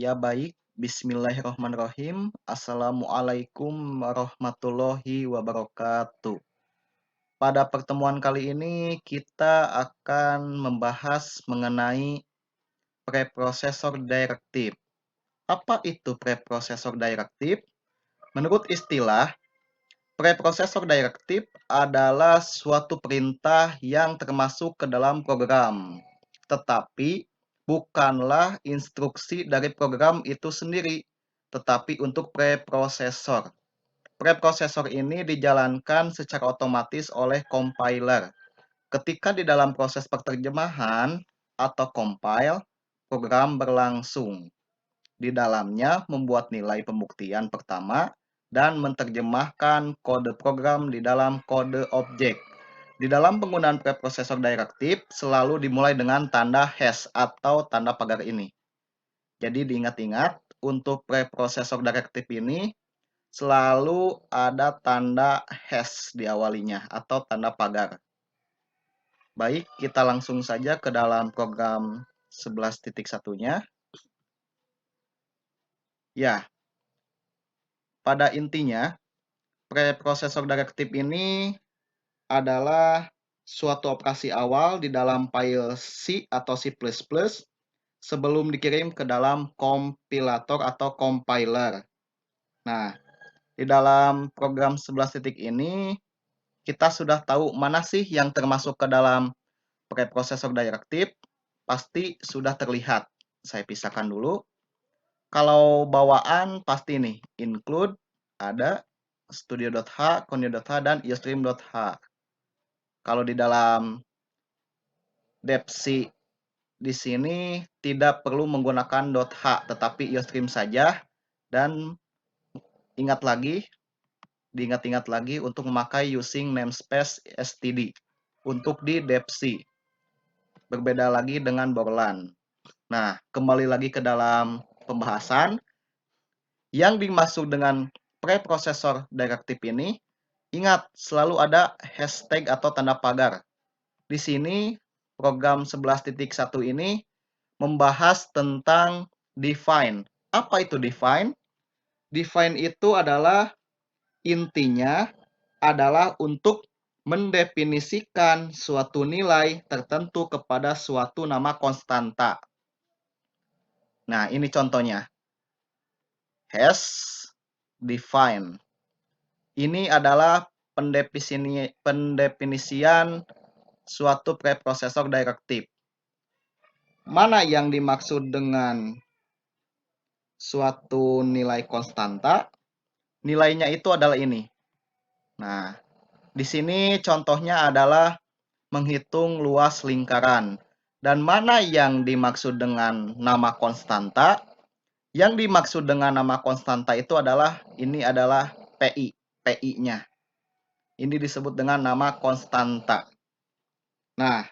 Ya baik, bismillahirrahmanirrahim. Assalamualaikum warahmatullahi wabarakatuh. Pada pertemuan kali ini kita akan membahas mengenai preprosesor direktif. Apa itu preprosesor direktif? Menurut istilah, preprosesor direktif adalah suatu perintah yang termasuk ke dalam program, tetapi bukanlah instruksi dari program itu sendiri, tetapi untuk preprosesor. Preprosesor ini dijalankan secara otomatis oleh compiler. Ketika di dalam proses penerjemahan atau compile, program berlangsung. Di dalamnya membuat nilai pembuktian pertama dan menerjemahkan kode program di dalam kode objek. Di dalam penggunaan preprosesor direktif selalu dimulai dengan tanda hash atau tanda pagar ini. Jadi diingat-ingat, untuk preprosesor direktif ini selalu ada tanda hash di awalinya atau tanda pagar. Baik, kita langsung saja ke dalam program 11.1-nya. Ya, pada intinya preprosesor direktif ini adalah suatu operasi awal di dalam file C atau C++ sebelum dikirim ke dalam kompilator atau compiler. Nah, di dalam program 11 titik ini kita sudah tahu mana sih yang termasuk ke dalam preprosesor direktif. Pasti sudah terlihat. Saya pisahkan dulu. Kalau bawaan pasti nih, include ada studio.h, conio.h, dan iostream.h. Kalau di dalam Depsi di sini tidak perlu menggunakan .h, tetapi iostream saja. Dan diingat-ingat lagi untuk memakai using namespace std untuk di Depsi. Berbeda lagi dengan Borland. Nah, kembali lagi ke dalam pembahasan. Yang dimaksud dengan preprosesor direktif ini, ingat selalu ada hashtag atau tanda pagar. Di sini program 11.1 ini membahas tentang define. Apa itu define? Define itu adalah intinya adalah untuk mendefinisikan suatu nilai tertentu kepada suatu nama konstanta. Nah, ini contohnya. Hash define. Ini adalah pendefinisian suatu preprosesor direktif. Mana yang dimaksud dengan suatu nilai konstanta? Nilainya itu adalah ini. Nah, di sini contohnya adalah menghitung luas lingkaran. Dan mana yang dimaksud dengan nama konstanta? Yang dimaksud dengan nama konstanta itu adalah PI, PI-nya. Ini disebut dengan nama konstanta. Nah,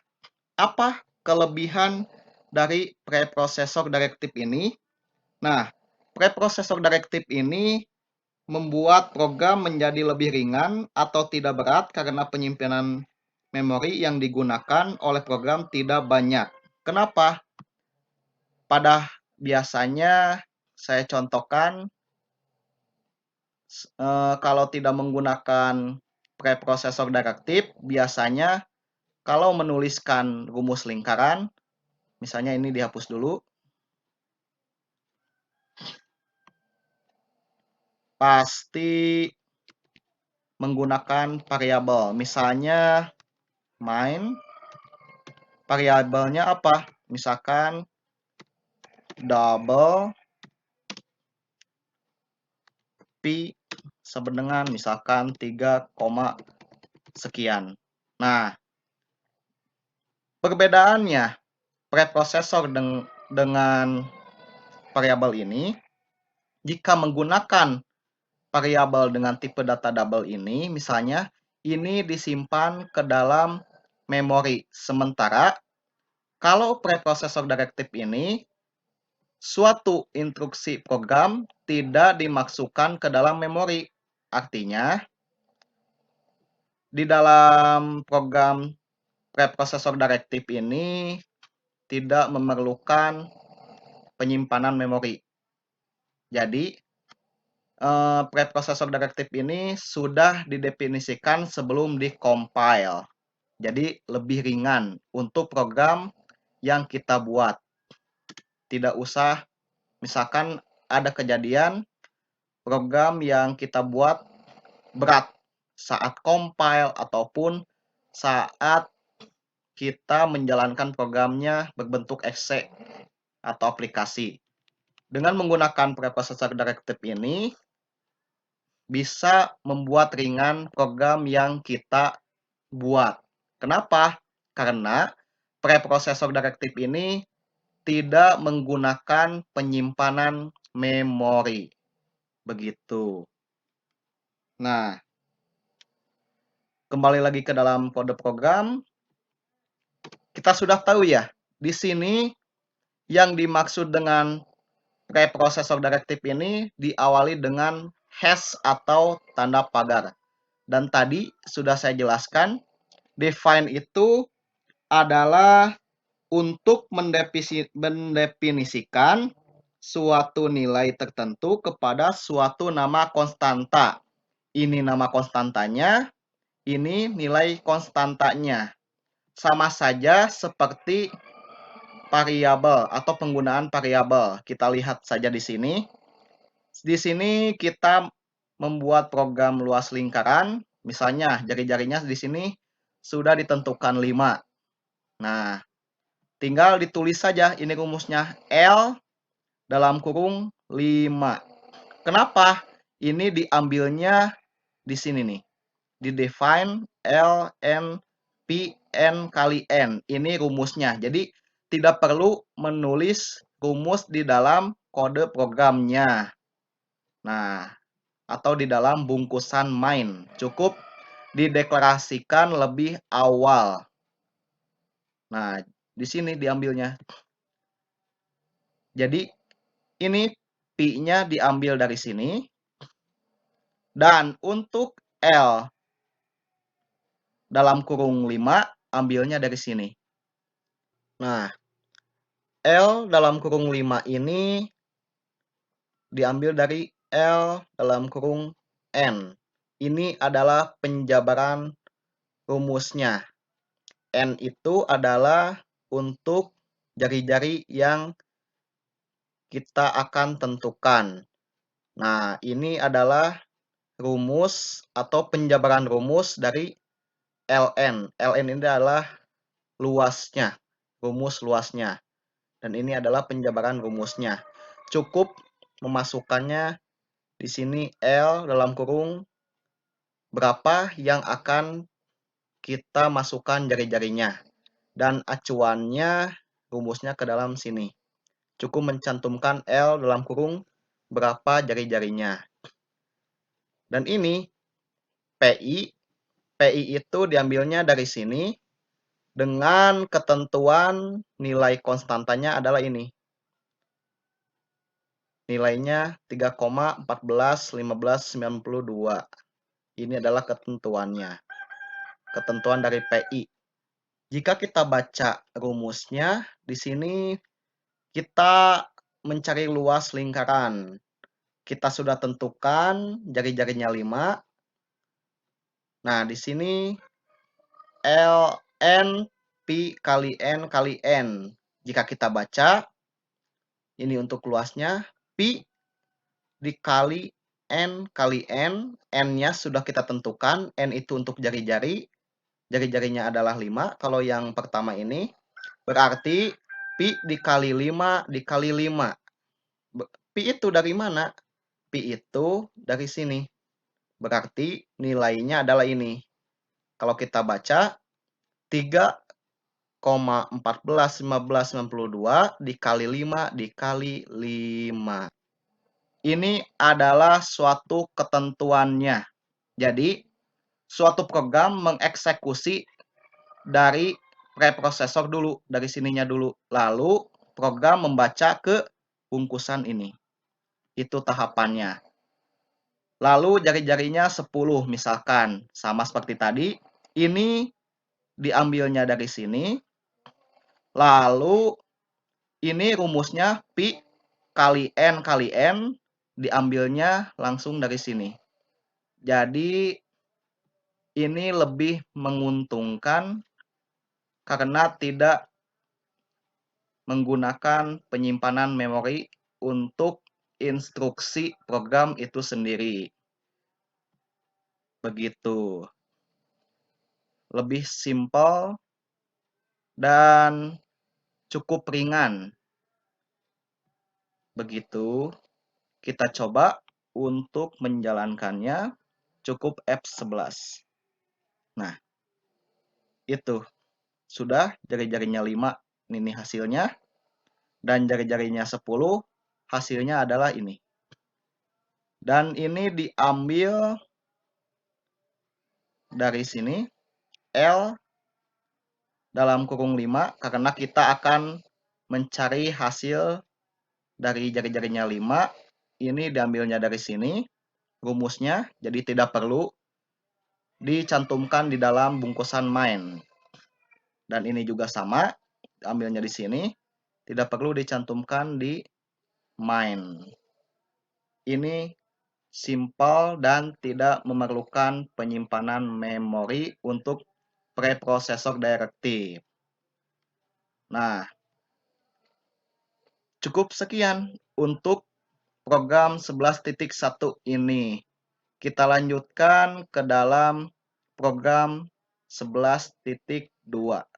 apa kelebihan dari preprosesor direktif ini? Nah, preprosesor direktif ini membuat program menjadi lebih ringan atau tidak berat karena penyimpanan memori yang digunakan oleh program tidak banyak. Kenapa? Pada biasanya saya contohkan kalau tidak menggunakan preprosesor direktif, biasanya kalau menuliskan rumus lingkaran, misalnya ini dihapus dulu, pasti menggunakan variabel. Misalnya main, variabelnya apa? Misalkan double P sama dengan misalkan 3, sekian. Nah, perbedaannya preprosesor dengan variabel ini, jika menggunakan variabel dengan tipe data double ini, misalnya ini disimpan ke dalam memori. Sementara kalau preprosesor direktif ini, suatu instruksi program tidak dimasukkan ke dalam memori. Artinya, di dalam program preprosesor direktif ini tidak memerlukan penyimpanan memori. Jadi, preprocessor directive ini sudah didefinisikan sebelum di-compile. Jadi, lebih ringan untuk program yang kita buat. Tidak usah, misalkan ada kejadian program yang kita buat berat saat compile ataupun saat kita menjalankan programnya berbentuk exe atau aplikasi. Dengan menggunakan preprocessor directive ini, bisa membuat ringan program yang kita buat. Kenapa? Karena preprocessor directive ini tidak menggunakan penyimpanan memori. Begitu. Nah, kembali lagi ke dalam kode program. Kita sudah tahu ya, di sini yang dimaksud dengan preprocessor directive ini diawali dengan hash atau tanda pagar. Dan tadi sudah saya jelaskan, define itu adalah untuk mendefinisikan suatu nilai tertentu kepada suatu nama konstanta. Ini nama konstantanya, ini nilai konstantanya. Sama saja seperti variabel atau penggunaan variabel. Kita lihat saja di sini. Di sini kita membuat program luas lingkaran, misalnya jari-jarinya di sini sudah ditentukan 5. Nah, tinggal ditulis saja ini rumusnya L dalam kurung 5. Kenapa? Ini diambilnya di sini nih. Di define L, N, P, N kali N. Ini rumusnya. Jadi, tidak perlu menulis rumus di dalam kode programnya. Nah, atau di dalam bungkusan main. Cukup dideklarasikan lebih awal. Nah, di sini diambilnya. Jadi, ini P-nya diambil dari sini. Dan untuk L dalam kurung 5, ambilnya dari sini. Nah, L dalam kurung 5 ini diambil dari L dalam kurung N. Ini adalah penjabaran rumusnya. N itu adalah untuk jari-jari yang kita akan tentukan. Nah, ini adalah rumus atau penjabaran rumus dari LN. LN ini adalah luasnya, rumus luasnya. Dan ini adalah penjabaran rumusnya. Cukup memasukkannya di sini L dalam kurung berapa yang akan kita masukkan jari-jarinya. Dan acuannya rumusnya ke dalam sini. Cukup mencantumkan L dalam kurung berapa jari-jarinya. Dan ini PI. PI itu diambilnya dari sini dengan ketentuan nilai konstantanya adalah ini. Nilainya 3,141592. Ini adalah ketentuannya. Ketentuan dari PI. Jika kita baca rumusnya, di sini kita mencari luas lingkaran. Kita sudah tentukan jari-jarinya 5. Nah, di sini Ln Pi kali N kali N. Jika kita baca, ini untuk luasnya, Pi dikali N kali N. N-nya sudah kita tentukan. N itu untuk jari-jari. Jari-jarinya adalah 5. Kalau yang pertama ini, berarti Pi dikali 5 dikali 5. Pi itu dari mana? Pi itu dari sini. Berarti nilainya adalah ini. Kalau kita baca, 3,141592 dikali 5 dikali 5. Ini adalah suatu ketentuannya. Jadi, suatu program mengeksekusi dari preprosesor dulu, dari sininya dulu. Lalu, program membaca ke bungkusan ini. Itu tahapannya. Lalu jari-jarinya 10 misalkan. Sama seperti tadi. Ini diambilnya dari sini. Lalu ini rumusnya Pi kali N kali N. diambilnya langsung dari sini. Jadi ini lebih menguntungkan karena tidak menggunakan penyimpanan memori untuk instruksi program itu sendiri. Begitu. Lebih simpel dan cukup ringan. Begitu. Kita coba untuk menjalankannya, cukup F11. Nah, itu. Sudah jari-jarinya 5, ini hasilnya. Dan jari-jarinya 10, hasilnya adalah ini. Dan ini diambil dari sini, L dalam kurung 5, karena kita akan mencari hasil dari jari-jarinya 5. Ini diambilnya dari sini, rumusnya, jadi tidak perlu dicantumkan di dalam bungkusan main. Dan ini juga sama, ambilnya di sini, tidak perlu dicantumkan di main. Ini simpel dan tidak memerlukan penyimpanan memori untuk preprosesor directive. Nah, cukup sekian untuk program 11.1 ini. Kita lanjutkan ke dalam program 11.2.